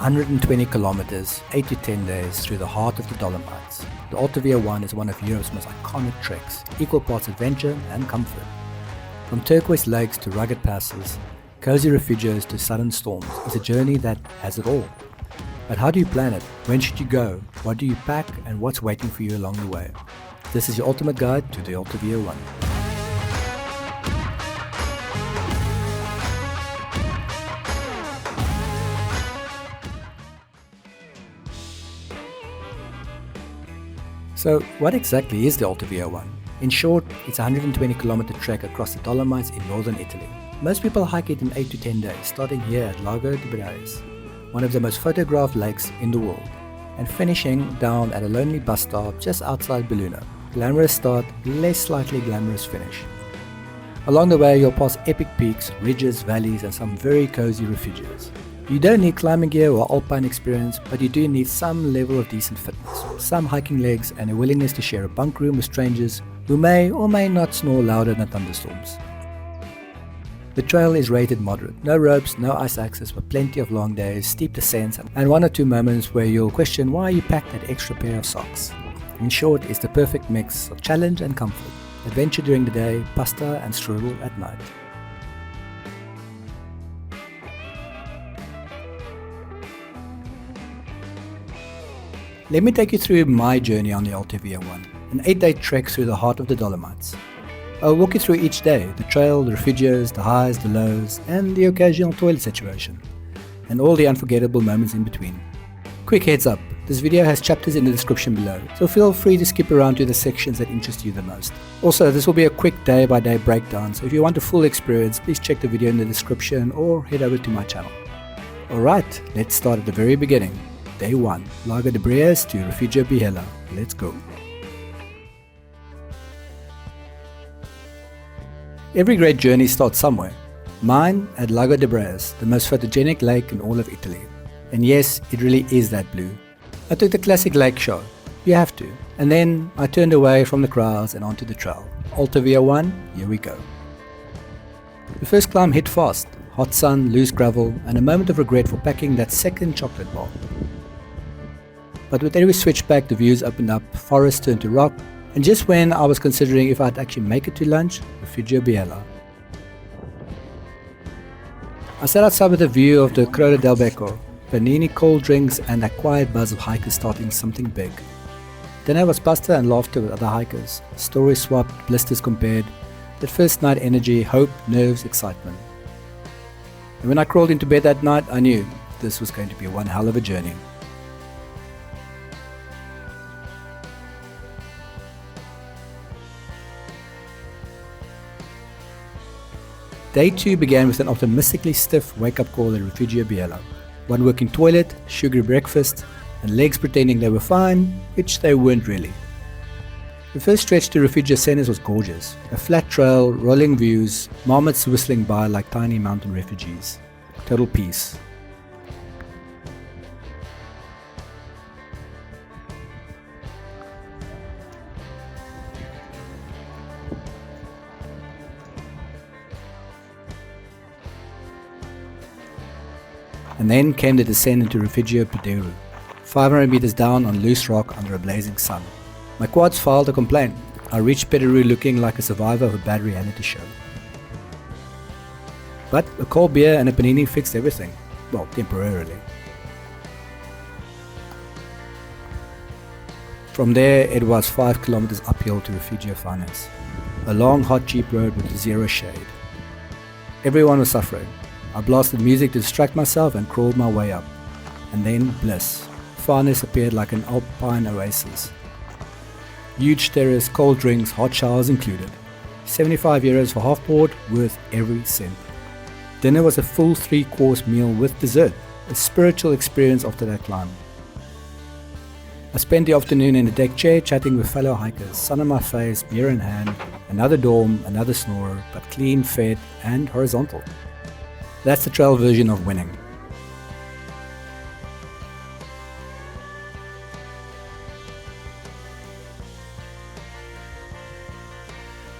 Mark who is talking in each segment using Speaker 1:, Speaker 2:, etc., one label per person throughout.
Speaker 1: 120 kilometers, 8 to 10 days through the heart of the Dolomites. The Alta Via 1 is one of Europe's most iconic treks, equal parts adventure and comfort. From turquoise lakes to rugged passes, cozy refugios to sudden storms, it's a journey that has it all. But how do you plan it? When should you go? What do you pack? And what's waiting for you along the way? This is your ultimate guide to the Alta Via 1. So what exactly is the Alta Via 1? In short, it's a 120 kilometer trek across the Dolomites in northern Italy. Most people hike it in 8 to 10 days, starting here at Lago di Braies, one of the most photographed lakes in the world, and finishing down at a lonely bus stop just outside Belluno. Glamorous start, less slightly glamorous finish. Along the way you'll pass epic peaks, ridges, valleys and some very cozy refugios. You don't need climbing gear or alpine experience, but you do need some level of decent fitness, some hiking legs and a willingness to share a bunk room with strangers who may or may not snore louder than thunderstorms. The trail is rated moderate, no ropes, no ice access, but plenty of long days, steep descents and one or two moments where you'll question why you packed that extra pair of socks. In short, it's the perfect mix of challenge and comfort, adventure during the day, pasta and strudel at night. Let me take you through my journey on the Alta Via 1, an 8-day trek through the heart of the Dolomites. I'll walk you through each day, the trail, the refugios, the highs, the lows, and the occasional toilet situation, and all the unforgettable moments in between. Quick heads up, this video has chapters in the description below, so feel free to skip around to the sections that interest you the most. Also, this will be a quick day-by-day breakdown, so if you want a full experience, please check the video in the description or head over to my channel. Alright, let's start at the very beginning. Day 1, Lago di Braies to Refugio Belluno. Let's go. Every great journey starts somewhere. Mine at Lago di Braies, the most photogenic lake in all of Italy. And yes, it really is that blue. I took the classic lake show. You have to. And then I turned away from the crowds and onto the trail. Alta Via 1, here we go. The first climb hit fast. Hot sun, loose gravel, and a moment of regret for packing that second chocolate bar. But with every switchback the views opened up, forest turned to rock, and just when I was considering if I'd actually make it to lunch, Refugio Belluno. I sat outside with a view of the Croce del Becco, panini cold drinks and that quiet buzz of hikers starting something big. Dinner was pasta and laughter with other hikers, stories swapped, blisters compared, that first night energy, hope, nerves, excitement. And when I crawled into bed that night, I knew this was going to be one hell of a journey. Day 2 began with an optimistically stiff wake-up call at Refugio Belluno. One working toilet, sugary breakfast, and legs pretending they were fine, which they weren't really. The first stretch to Refugio Centers was gorgeous. A flat trail, rolling views, marmots whistling by like tiny mountain refugees. Total peace. And then came the descent into Refugio Belluno, 500 meters down on loose rock under a blazing sun. My quads filed a complaint. I reached Belluno looking like a survivor of a bad reality show. But a cold beer and a panini fixed everything. Well, temporarily. From there it was 5 kilometers uphill to Refugio Finance, a long hot jeep road with zero shade. Everyone was suffering. I blasted music to distract myself and crawled my way up. And then bliss. Farness appeared like an alpine oasis. Huge terrace, cold drinks, hot showers included. 75 euros for half board, worth every cent. Dinner was a full 3-course meal with dessert, a spiritual experience after that climb. I spent the afternoon in a deck chair chatting with fellow hikers, sun on my face, beer in hand, another dorm, another snorer, but clean, fed and horizontal. That's the trail version of winning.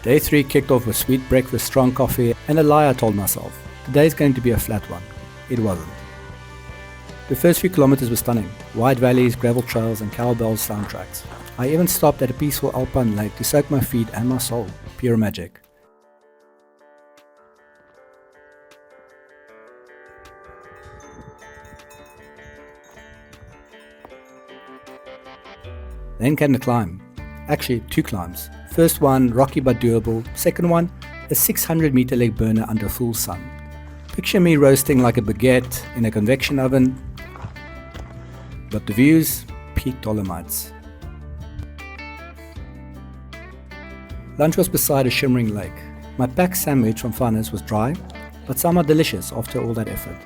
Speaker 1: Day 3 kicked off with sweet breakfast, strong coffee and a lie I told myself. Today's going to be a flat one. It wasn't. The first few kilometers were stunning. Wide valleys, gravel trails and cowbells soundtracks. I even stopped at a peaceful alpine lake to soak my feet and my soul. Pure magic. Then came the climb. Actually, 2 climbs. First one, rocky but doable. Second one, a 600 meter leg burner under full sun. Picture me roasting like a baguette in a convection oven. But the views, peak Dolomites. Lunch was beside a shimmering lake. My packed sandwich from Funners was dry, but somehow delicious after all that effort.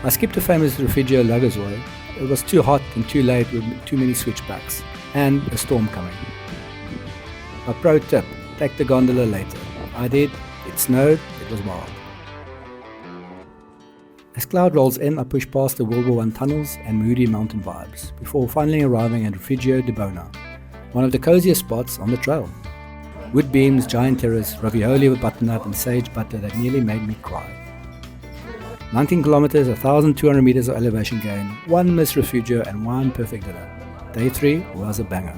Speaker 1: I skipped the famous Refugio Lagos way. It was too hot and too late with too many switchbacks and a storm coming. A pro tip, take the gondola later. I did, it snowed, it was wild. As cloud rolls in, I push past the World War I tunnels and moody mountain vibes before finally arriving at Refugio di Bona, one of the coziest spots on the trail. Wood beams, giant terrace, ravioli with butternut and sage butter that nearly made me cry. 19 kilometers, 1,200 meters of elevation gain, 1 missed refugio and 1 perfect dinner. Day 3 was a banger.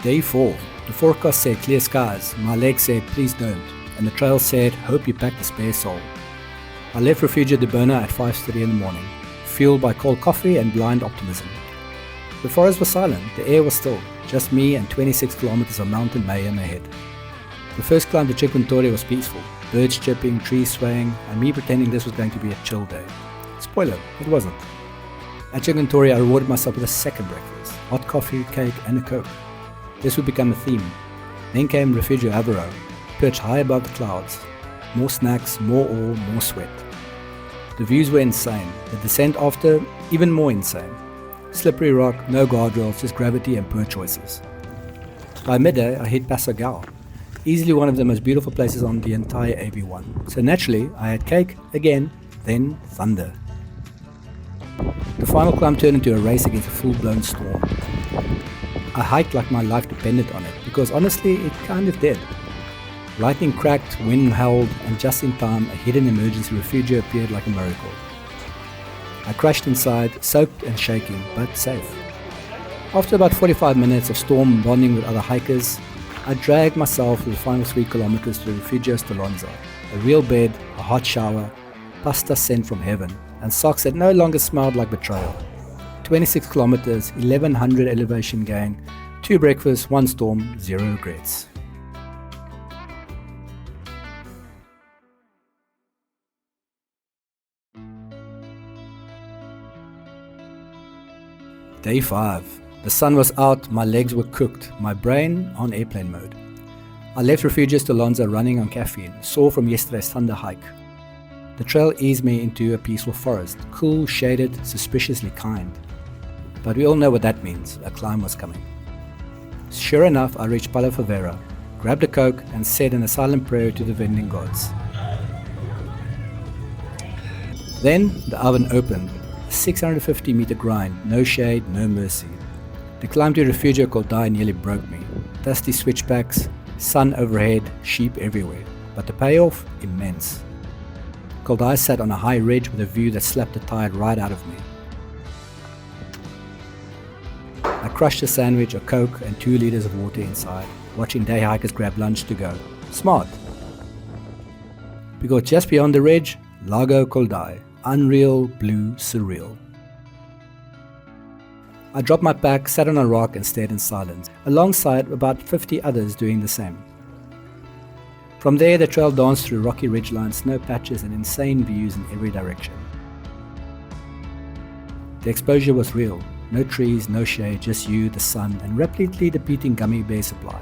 Speaker 1: Day 4. The forecast said clear skies, my legs said please don't, and the trail said hope you packed a spare soul. I left Refugio di Bona at 5:30 in the morning, fueled by cold coffee and blind optimism. The forest was silent, the air was still, just me and 26 kilometers of mountain mayhem ahead. The first climb to Etiquette was peaceful, birds chirping, trees swaying, and me pretending this was going to be a chill day. Spoiler, it wasn't. At Etiquette I rewarded myself with a second breakfast, hot coffee, cake and a coke. This would become a theme. Then came Refugio Avaro, perched high above the clouds. More snacks, more ore, more sweat. The views were insane, the descent after, even more insane. Slippery rock, no guardrails, just gravity and poor choices. By midday, I hit Paso Gal, easily one of the most beautiful places on the entire AB1. So naturally, I had cake again, then thunder. The final climb turned into a race against a full-blown storm. I hiked like my life depended on it, because honestly, it kind of did. Lightning cracked, wind howled, and just in time, a hidden emergency refugio appeared like a miracle. I crashed inside, soaked and shaking, but safe. After about 45 minutes of storm bonding with other hikers, I dragged myself for the final 3 kilometers to Refugio Stolonza, a real bed, a hot shower, pasta sent from heaven, and socks that no longer smelled like betrayal. 26 kilometers, 1100 elevation gain, 2 breakfasts, 1 storm, 0 regrets. Day 5. The sun was out, my legs were cooked, my brain on airplane mode. I left Refugio Stolonza running on caffeine, sore from yesterday's thunder hike. The trail eased me into a peaceful forest, cool, shaded, suspiciously kind. But we all know what that means, a climb was coming. Sure enough, I reached Palo Favera, grabbed a coke and said an silent prayer to the vending gods. Then the oven opened. 650 meter grind, no shade, no mercy. The climb to Refugio Coldai nearly broke me. Dusty switchbacks, sun overhead, sheep everywhere. But the payoff, immense. Coldai sat on a high ridge with a view that slapped the tide right out of me. I crushed a sandwich, a coke and 2 liters of water inside, watching day hikers grab lunch to go. Smart. Because just beyond the ridge, Lago Coldai. Unreal, blue, surreal. I dropped my pack, sat on a rock and stared in silence, alongside about 50 others doing the same. From there, the trail danced through rocky ridgelines, snow patches and insane views in every direction. The exposure was real. No trees, no shade, just you, the sun, and rapidly depleting gummy bear supply.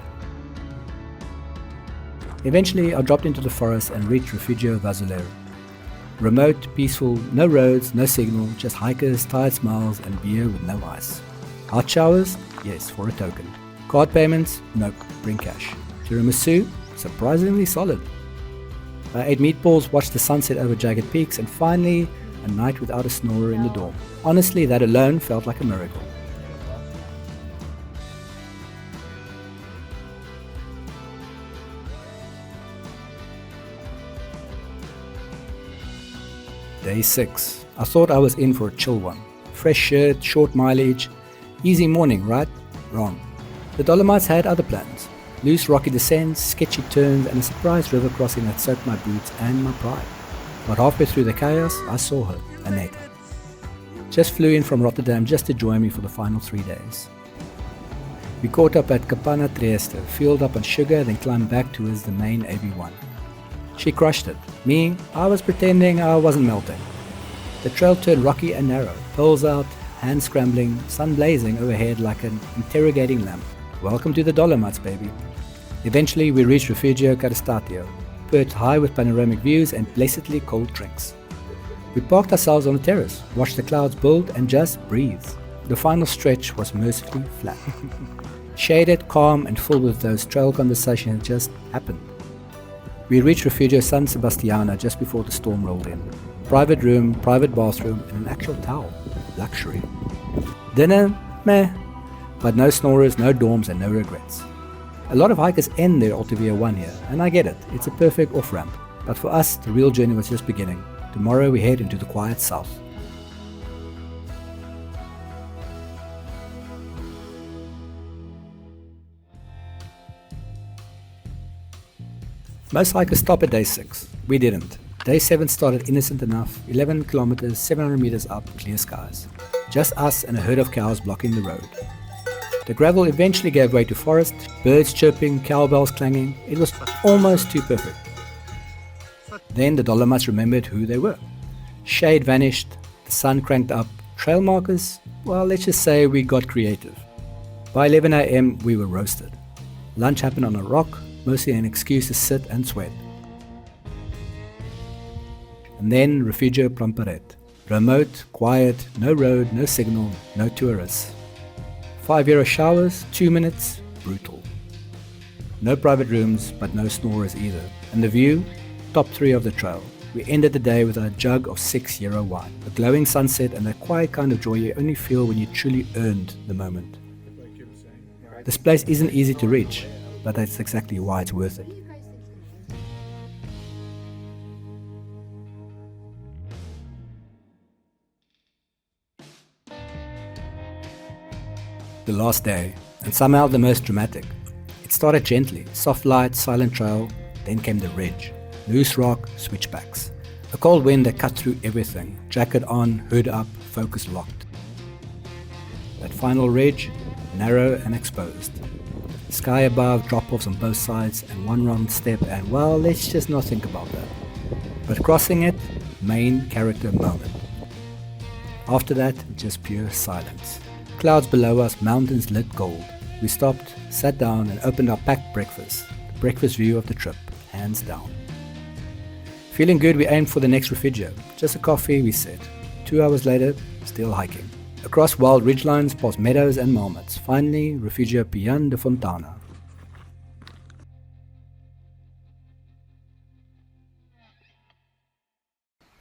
Speaker 1: Eventually, I dropped into the forest and reached Refugio Vazolero. Remote, peaceful, no roads, no signal, just hikers, tired smiles and beer with no ice. Hot showers? Yes, for a token. Card payments? Nope, bring cash. Tiramisu? Surprisingly solid. I ate meatballs, watched the sunset over jagged peaks, and finally, a night without a snorer in the dorm. Honestly, that alone felt like a miracle. Day 6. I thought I was in for a chill one. Fresh shirt, short mileage, easy morning, right? Wrong. The Dolomites had other plans. Loose rocky descents, sketchy turns, and a surprise river crossing that soaked my boots and my pride. But halfway through the chaos, I saw her, Annette. Just flew in from Rotterdam just to join me for the final 3 days. We caught up at Capana Trieste, fueled up on sugar, then climbed back towards the main AB1. She crushed it. Me, I was pretending I wasn't melting. The trail turned rocky and narrow, poles out, hands scrambling, sun blazing overhead like an interrogating lamp. Welcome to the Dolomites, baby. Eventually, we reached Refugio Caristatio, perched high with panoramic views and blessedly cold drinks. We parked ourselves on the terrace, watched the clouds build, and just breathe. The final stretch was mercifully flat. Shaded, calm, and full with those trail conversations that just happened. We reached Refugio San Sebastiano just before the storm rolled in. Private room, private bathroom, and an actual towel. Luxury. Dinner? Meh. But no snorers, no dorms, and no regrets. A lot of hikers end their Alta Via 1 here, and I get it, it's a perfect off-ramp. But for us, the real journey was just beginning. Tomorrow we head into the quiet south. Most hikers stop at day 6. We didn't. Day 7 started innocent enough, 11 kilometers, 700 meters up, clear skies. Just us and a herd of cows blocking the road. The gravel eventually gave way to forest, birds chirping, cowbells clanging. It was almost too perfect. Then the Dolomites remembered who they were. Shade vanished, the sun cranked up, trail markers, well, let's just say we got creative. By 11 AM we were roasted. Lunch happened on a rock, mostly an excuse to sit and sweat. And then Refugio Pramparet. Remote, quiet, no road, no signal, no tourists. €5 showers, 2 minutes, brutal. No private rooms, but no snorers either. And the view? Top 3 of the trail. We ended the day with a jug of €6 wine. A glowing sunset and that quiet kind of joy you only feel when you truly earned the moment. This place isn't easy to reach, but that's exactly why it's worth it. The last day, and somehow the most dramatic. It started gently, soft light, silent trail, then came the ridge. Loose rock, switchbacks. A cold wind that cut through everything, jacket on, hood up, focus locked. That final ridge, narrow and exposed. Sky above, drop-offs on both sides, and one wrong step, and well, let's just not think about that. But crossing it, main character moment. After that, just pure silence. Clouds below us, mountains lit gold. We stopped, sat down, and opened our packed breakfast. The breakfast view of the trip, hands down. Feeling good, we aimed for the next refugio. Just a coffee, we said. 2 hours later, still hiking. Across wild ridgelines, past meadows and marmots. Finally, Refugio Pian de Fontana.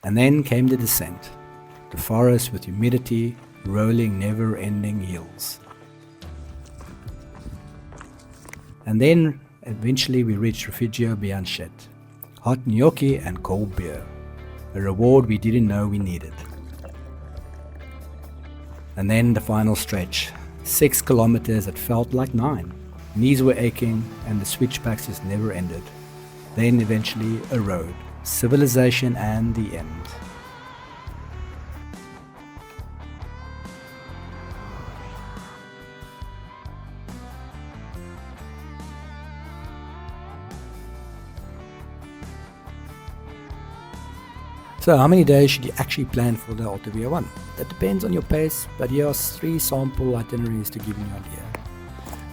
Speaker 1: And then came the descent. The forest with humidity, rolling never-ending hills. And then, eventually we reached Refugio Bianchet. Hot gnocchi and cold beer. A reward we didn't know we needed. And then the final stretch. 6 kilometers that felt like 9. Knees were aching and the switchbacks just never ended. Then eventually a road. Civilization and the end. So how many days should you actually plan for the Alta Via 1? That depends on your pace, but here are 3 sample itineraries to give you an idea.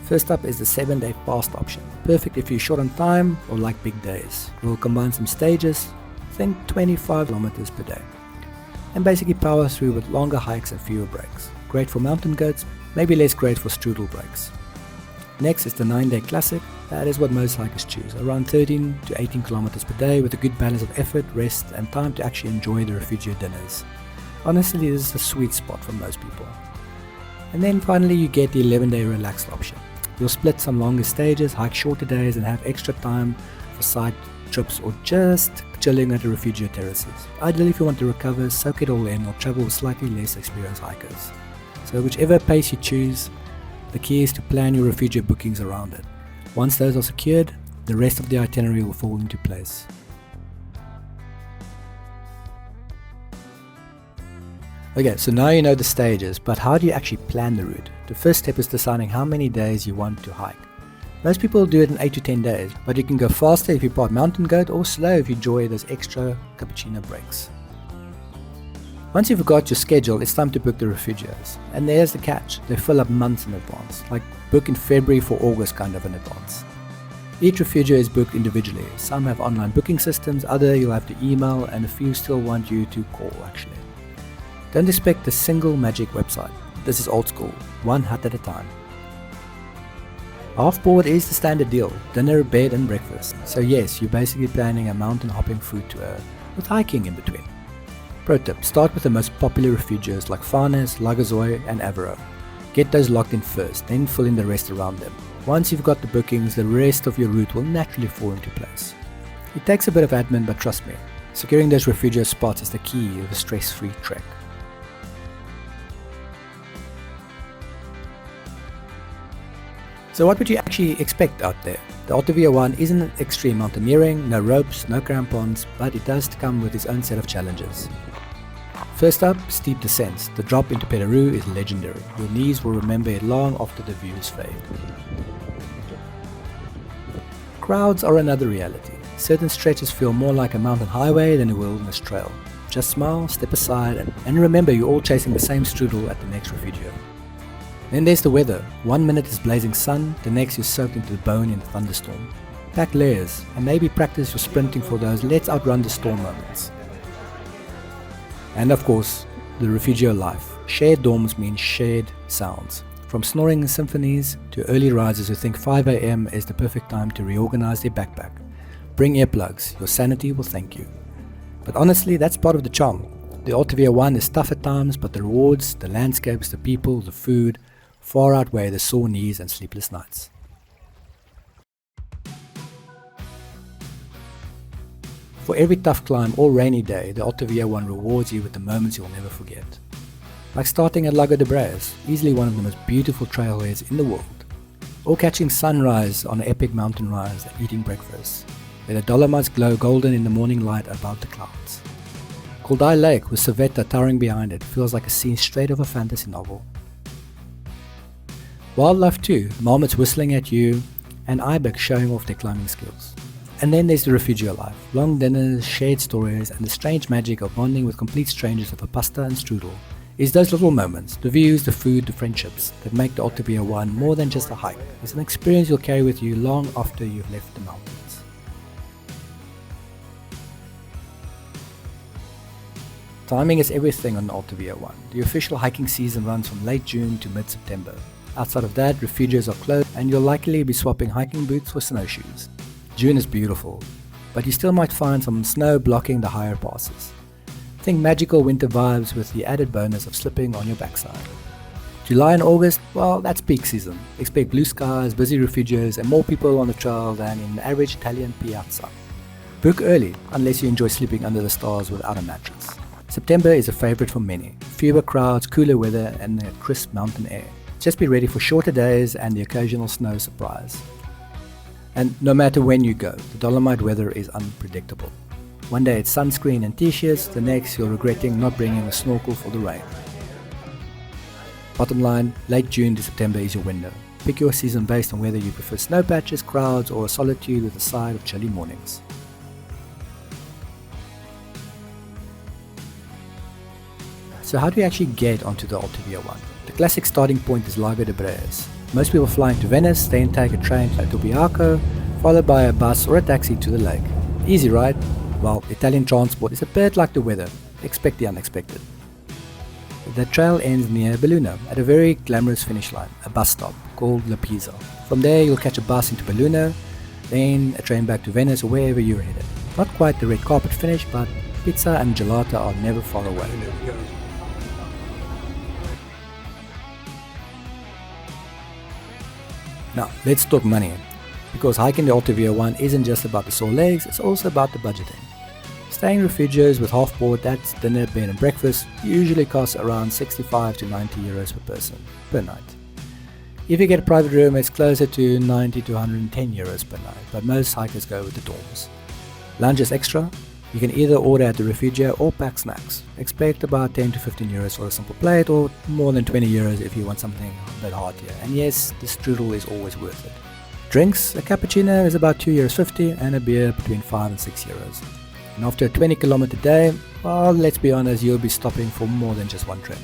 Speaker 1: First up is the 7-day fast option. Perfect if you're short on time or like big days. We'll combine some stages, think 25 kilometers per day. And basically power through with longer hikes and fewer breaks. Great for mountain goats, maybe less great for strudel breaks. Next is the 9-day classic. That is what most hikers choose, around 13 to 18 kilometers per day with a good balance of effort, rest and time to actually enjoy the refugio dinners. Honestly, this is the sweet spot for most people. And then finally you get the 11-day relaxed option. You'll split some longer stages, hike shorter days and have extra time for side trips or just chilling at the refugio terraces. Ideally if you want to recover, soak it all in or travel with slightly less experienced hikers. So whichever pace you choose, the key is to plan your refugio bookings around it. Once those are secured, the rest of the itinerary will fall into place. Okay, so now you know the stages, but how do you actually plan the route? The first step is deciding how many days you want to hike. Most people do it in 8 to 10 days, but you can go faster if you part mountain goat or slow if you enjoy those extra cappuccino breaks. Once you've got your schedule, it's time to book the refugios. And there's the catch, they fill up months in advance, like book in February for August kind of in advance. Each refugio is booked individually. Some have online booking systems, other you'll have to email, and a few still want you to call actually. Don't expect a single magic website. This is old school, one hut at a time. Half board is the standard deal, dinner, bed and breakfast. So yes, you're basically planning a mountain hopping food tour with hiking in between. Pro tip, start with the most popular refugios like Farnes, Lagazoy and Avero. Get those locked in first, then fill in the rest around them. Once you've got the bookings, the rest of your route will naturally fall into place. It takes a bit of admin, but trust me, securing those refugio spots is the key of a stress-free trek. So what would you actually expect out there? The Alta Via one isn't extreme mountaineering, no ropes, no crampons, but it does come with its own set of challenges. First up, steep descents. The drop into Peru is legendary. Your knees will remember it long after the views fade. Crowds are another reality. Certain stretches feel more like a mountain highway than a wilderness trail. Just smile, step aside, and remember you're all chasing the same strudel at the next refugio. Then there's the weather. 1 minute is blazing sun, the next you're soaked into the bone in a thunderstorm. Pack layers and maybe practice your sprinting for those let's outrun the storm moments. And of course, the refugio life. Shared dorms mean shared sounds. From snoring symphonies to early risers who think 5 AM is the perfect time to reorganize their backpack. Bring earplugs, your sanity will thank you. But honestly, that's part of the charm. The Alta Via one is tough at times, but the rewards, the landscapes, the people, the food, far outweigh the sore knees and sleepless nights. For every tough climb or rainy day, the Alta Via one rewards you with the moments you'll never forget. Like starting at Lago di Braies, easily one of the most beautiful trailheads in the world. Or catching sunrise on an epic mountain rise and eating breakfast, where the Dolomites glow golden in the morning light above the clouds. Coldai Lake with Civetta towering behind it feels like a scene straight off a fantasy novel. Wildlife too, marmots whistling at you, and ibex showing off their climbing skills. And then there's the refugio life, long dinners, shared stories, and the strange magic of bonding with complete strangers over pasta and strudel. It's those little moments, the views, the food, the friendships, that make the Alta Via one more than just a hike. It's an experience you'll carry with you long after you've left the mountains. Timing is everything on the Alta Via one. The official hiking season runs from late June to mid-September. Outside of that, refugios are closed and you'll likely be swapping hiking boots for snowshoes. June is beautiful, but you still might find some snow blocking the higher passes. Think magical winter vibes with the added bonus of slipping on your backside. July and August, well, that's peak season. Expect blue skies, busy refugios, and more people on the trail than in the average Italian piazza. Book early, unless you enjoy sleeping under the stars without a mattress. September is a favorite for many. Fewer crowds, cooler weather, and a crisp mountain air. Just be ready for shorter days and the occasional snow surprise. And no matter when you go, the Dolomite weather is unpredictable. One day it's sunscreen and t-shirts, the next you're regretting not bringing a snorkel for the rain. Bottom line, late June to September is your window. Pick your season based on whether you prefer snow patches, crowds, or a solitude with a side of chilly mornings. So how do you actually get onto the Alta Via one? The classic starting point is Lago di Braies. Most people fly into Venice, then take a train to Tobiaco, followed by a bus or a taxi to the lake. Easy, right? Well, Italian transport is a bit like the weather. Expect the unexpected. The trail ends near Belluno at a very glamorous finish line, a bus stop called La Pisa. From there you'll catch a bus into Belluno, then a train back to Venice or wherever you're headed. Not quite the red carpet finish, but pizza and gelato are never far away. Now, let's talk money, because hiking the Alta Via 1 isn't just about the sore legs, it's also about the budgeting. Staying in refugios with half board, that's dinner, bed and breakfast, usually costs around 65 to 90 euros per person, per night. If you get a private room, it's closer to 90 to 110 euros per night, but most hikers go with the dorms. Lunch is extra. You can either order at the refugio or pack snacks. Expect about 10 to 15 euros for a simple plate, or more than 20 euros if you want something a bit heartier. And yes, the strudel is always worth it. Drinks, a cappuccino is about 2 euros 50 and a beer between 5 and 6 euros. And after a 20-kilometer day, well, let's be honest, you'll be stopping for more than just one drink.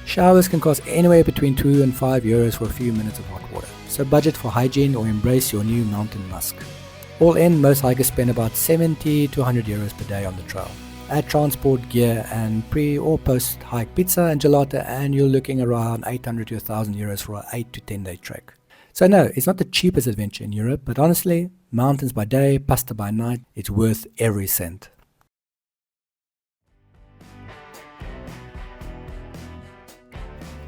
Speaker 1: Showers can cost anywhere between 2 and 5 euros for a few minutes of hot water. So budget for hygiene or embrace your new mountain musk. All in, most hikers spend about 70 to 100 euros per day on the trail. Add transport, gear and pre or post hike pizza and gelato and you're looking around 800 to 1000 euros for an 8 to 10 day trek. So no, it's not the cheapest adventure in Europe, but honestly, mountains by day, pasta by night, it's worth every cent.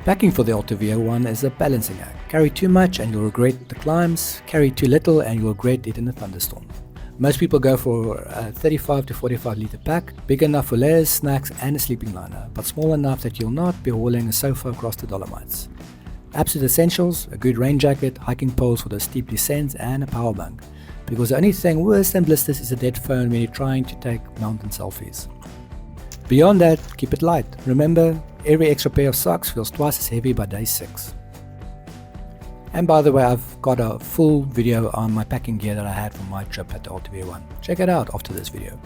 Speaker 1: Packing for the Alta Via 1 is a balancing act. Carry too much and you'll regret the climbs, carry too little and you'll regret it in a thunderstorm. Most people go for a 35 to 45 litre pack, big enough for layers, snacks and a sleeping liner, but small enough that you'll not be hauling a sofa across the Dolomites. Absolute essentials, a good rain jacket, hiking poles for those steep descents and a power bank, because the only thing worse than blisters is a dead phone when you're trying to take mountain selfies. Beyond that, keep it light. Remember, every extra pair of socks feels twice as heavy by day 6. And by the way, I've got a full video on my packing gear that I had for my trip at the Alta Via 1. Check it out after this video.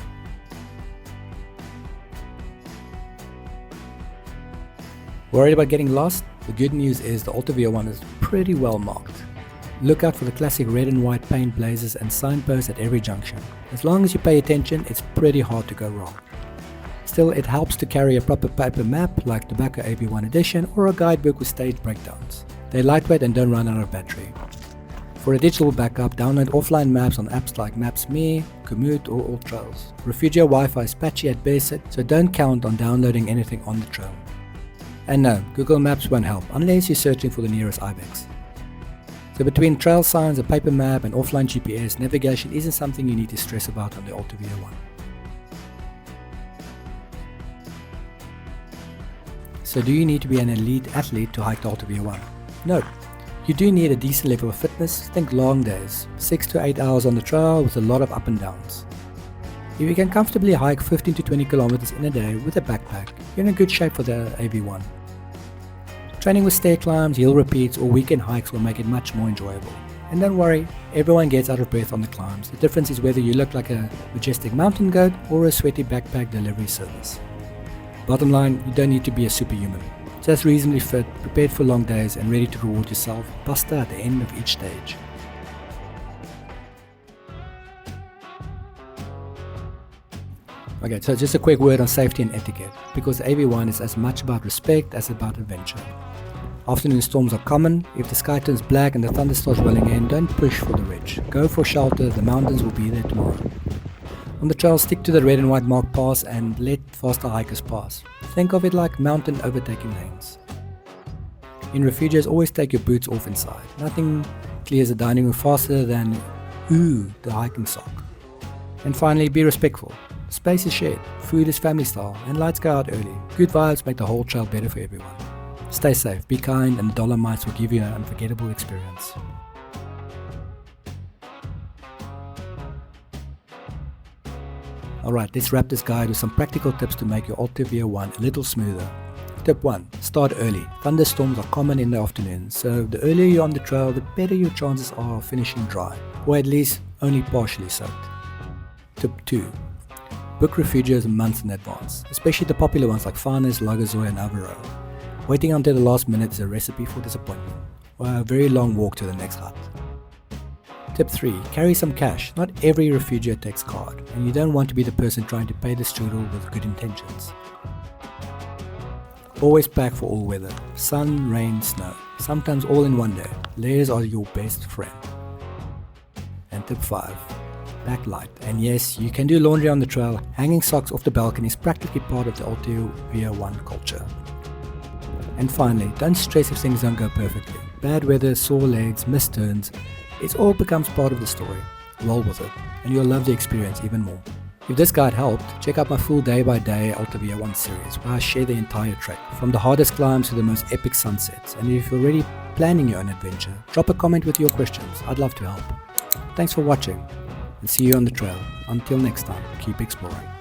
Speaker 1: Worried about getting lost? The good news is the Alta Via 1 is pretty well marked. Look out for the classic red and white paint blazes and signposts at every junction. As long as you pay attention, it's pretty hard to go wrong. Still, it helps to carry a proper paper map like the Tobacco AB1 edition or a guidebook with staged breakdowns. They're lightweight and don't run out of battery. For a digital backup, download offline maps on apps like Maps.me, Komoot or AllTrails. Refugio Wi-Fi is patchy at best, so don't count on downloading anything on the trail. And no, Google Maps won't help unless you're searching for the nearest ibex. So between trail signs, a paper map and offline GPS, navigation isn't something you need to stress about on the Alta Via 1. So do you need to be an elite athlete to hike the Alta Via 1? No. You do need a decent level of fitness. Think long days, 6 to 8 hours on the trail with a lot of up and downs. If you can comfortably hike 15 to 20 kilometers in a day with a backpack, you're in good shape for the AB1. Training with stair climbs, hill repeats or weekend hikes will make it much more enjoyable. And don't worry, everyone gets out of breath on the climbs. The difference is whether you look like a majestic mountain goat or a sweaty backpack delivery service. Bottom line, you don't need to be a superhuman. Just reasonably fit, prepared for long days and ready to reward yourself, pasta at the end of each stage. Okay, so just a quick word on safety and etiquette, because the AB1 is as much about respect as about adventure. Afternoon storms are common. If the sky turns black and the thunder starts rolling in, don't push for the ridge. Go for shelter, the mountains will be there tomorrow. On the trail, stick to the red and white marked paths and let faster hikers pass. Think of it like mountain overtaking lanes. In refugios, always take your boots off inside. Nothing clears the dining room faster than the hiking sock. And finally, be respectful. Space is shared, food is family style, and lights go out early. Good vibes make the whole trail better for everyone. Stay safe, be kind, and the Dolomites will give you an unforgettable experience. Alright, let's wrap this guide with some practical tips to make your Alta Via 1 a little smoother. Tip 1. Start early. Thunderstorms are common in the afternoon, so the earlier you're on the trail, the better your chances are of finishing dry, or at least only partially soaked. Tip 2. Book refugios months in advance, especially the popular ones like Farnes, Lagazoy and Avaro. Waiting until the last minute is a recipe for disappointment, or a very long walk to the next hut. Tip 3. Carry some cash. Not every refugio takes card, and you don't want to be the person trying to pay the strudel with good intentions. Always pack for all weather. Sun, rain, snow. Sometimes all in one day. Layers are your best friend. And tip 5. Pack light. And yes, you can do laundry on the trail. Hanging socks off the balcony is practically part of the Alta Via 1 culture. And finally, don't stress if things don't go perfectly. Bad weather, sore legs, missed turns. It all becomes part of the story. Roll with it, and you'll love the experience even more. If this guide helped, check out my full day-by-day Alta Via 1 series, where I share the entire trek, from the hardest climbs to the most epic sunsets. And if you're already planning your own adventure, drop a comment with your questions. I'd love to help. Thanks for watching, and see you on the trail. Until next time, keep exploring.